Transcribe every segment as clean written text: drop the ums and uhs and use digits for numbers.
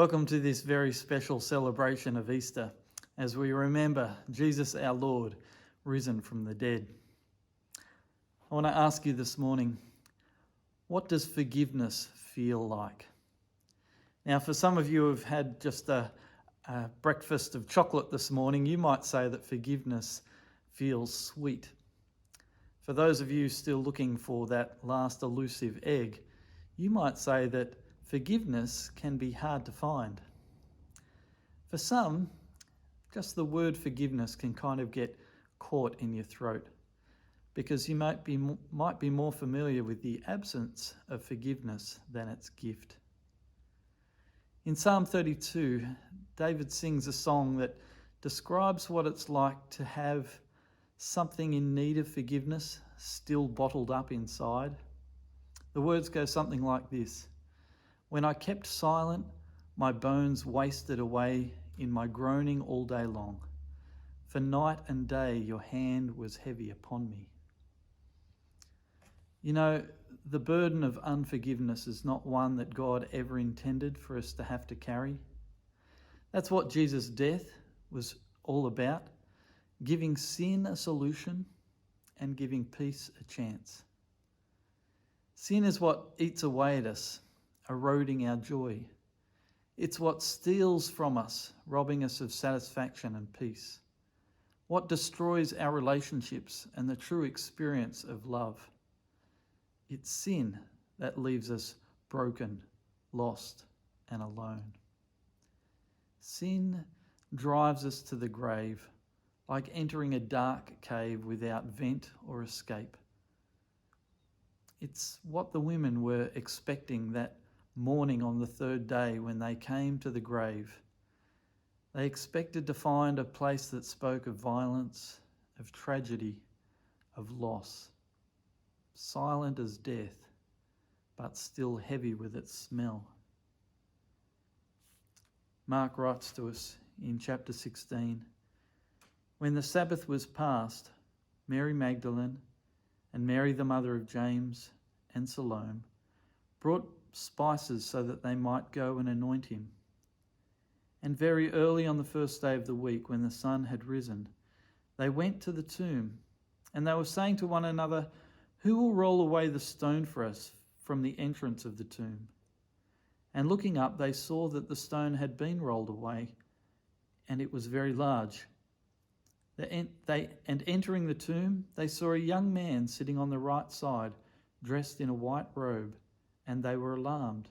Welcome to this very special celebration of Easter as we remember Jesus our Lord risen from the dead. I want to ask you this morning, what does forgiveness feel like? Now, for some of you who have had just a breakfast of chocolate this morning, you might say that forgiveness feels sweet. For those of you still looking for that last elusive egg, you might say that forgiveness can be hard to find. For some, just the word forgiveness can kind of get caught in your throat because you might be more familiar with the absence of forgiveness than its gift. In Psalm 32, David sings a song that describes what it's like to have something in need of forgiveness still bottled up inside. The words go something like this: "When I kept silent, my bones wasted away in my groaning all day long. For night and day your hand was heavy upon me." You know, the burden of unforgiveness is not one that God ever intended for us to have to carry. That's what Jesus' death was all about, giving sin a solution and giving peace a chance. Sin is what eats away at us, eroding our joy. It's what steals from us, robbing us of satisfaction and peace. What destroys our relationships and the true experience of love. It's sin that leaves us broken, lost, and alone. Sin drives us to the grave, like entering a dark cave without vent or escape. It's what the women were expecting that morning on the third day when they came to the grave. They expected to find a place that spoke of violence, of tragedy, of loss, silent as death, but still heavy with its smell. Mark writes to us in chapter 16, "When the Sabbath was past, Mary Magdalene and Mary the mother of James and Salome brought spices so that they might go and anoint him. And very early on the first day of the week, when the sun had risen, they went to the tomb, and they were saying to one another, 'Who will roll away the stone for us from the entrance of the tomb?' And looking up, they saw that the stone had been rolled away, and it was very large. And entering the tomb, they saw a young man sitting on the right side, dressed in a white robe, and they were alarmed.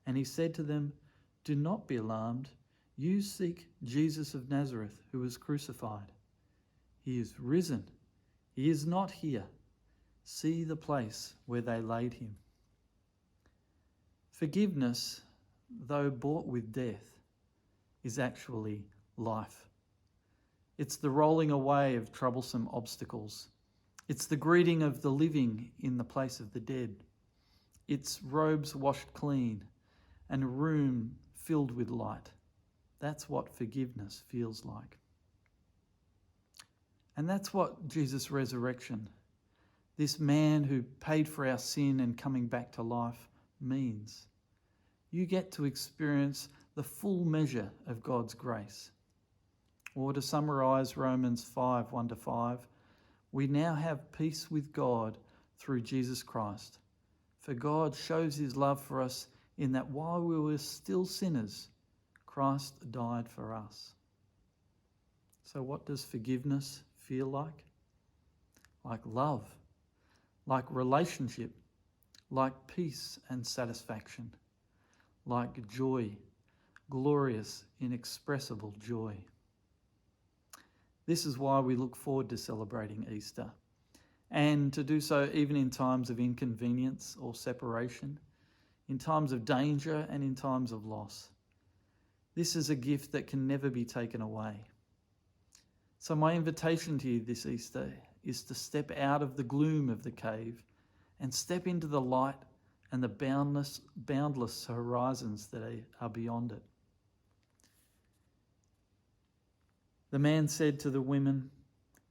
And he said to them, 'Do not be alarmed. You seek Jesus of Nazareth, who was crucified. He is risen. He is not here. See the place where they laid him.'" Forgiveness, though bought with death, is actually life. It's the rolling away of troublesome obstacles. It's the greeting of the living in the place of the dead. It's robes washed clean and a room filled with light. That's what forgiveness feels like. And that's what Jesus' resurrection, this man who paid for our sin and coming back to life, means. You get to experience the full measure of God's grace. Or to summarise Romans 5, 1-5, we now have peace with God through Jesus Christ. For God shows his love for us in that while we were still sinners, Christ died for us. So what does forgiveness feel like? Like love, like relationship, like peace and satisfaction, like joy, glorious, inexpressible joy. This is why we look forward to celebrating Easter, and to do so even in times of inconvenience or separation, in times of danger and in times of loss. This is a gift that can never be taken away. So my invitation to you this Easter is to step out of the gloom of the cave and step into the light and the boundless horizons that are beyond it. The man said to the women,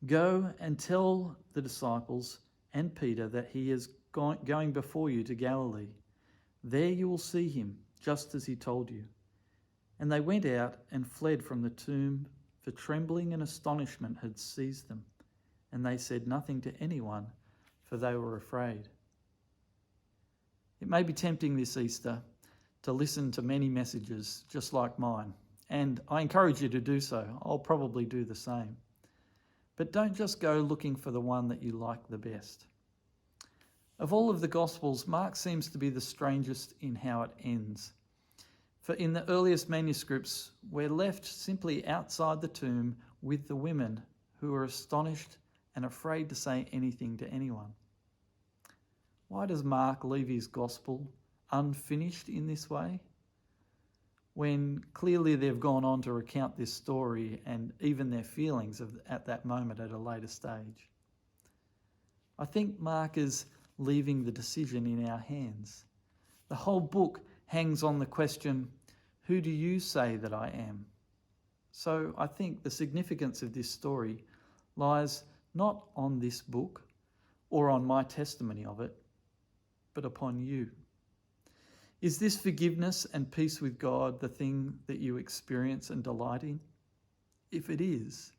"Go and tell the disciples and Peter that he is going before you to Galilee. There you will see him, just as he told you." And they went out and fled from the tomb, for trembling and astonishment had seized them, and they said nothing to anyone, for they were afraid. It may be tempting this Easter to listen to many messages just like mine, and I encourage you to do so. I'll probably do the same. But don't just go looking for the one that you like the best. Of all of the Gospels, Mark seems to be the strangest in how it ends. For in the earliest manuscripts, we're left simply outside the tomb with the women who are astonished and afraid to say anything to anyone. Why does Mark leave his Gospel unfinished in this way, when clearly they've gone on to recount this story and even their feelings at that moment at a later stage? I think Mark is leaving the decision in our hands. The whole book hangs on the question, who do you say that I am? So I think the significance of this story lies not on this book or on my testimony of it, but upon you. Is this forgiveness and peace with God the thing that you experience and delight in? If it is,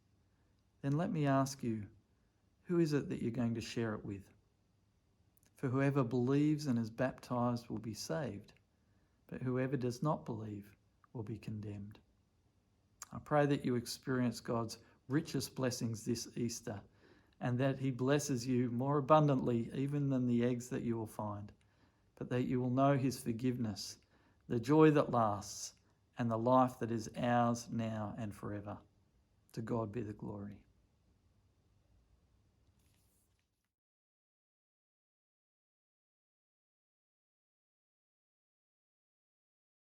then let me ask you, who is it that you're going to share it with? For whoever believes and is baptized will be saved, but whoever does not believe will be condemned. I pray that you experience God's richest blessings this Easter, and that he blesses you more abundantly even than the eggs that you will find, but that you will know his forgiveness, the joy that lasts, and the life that is ours now and forever. To God be the glory.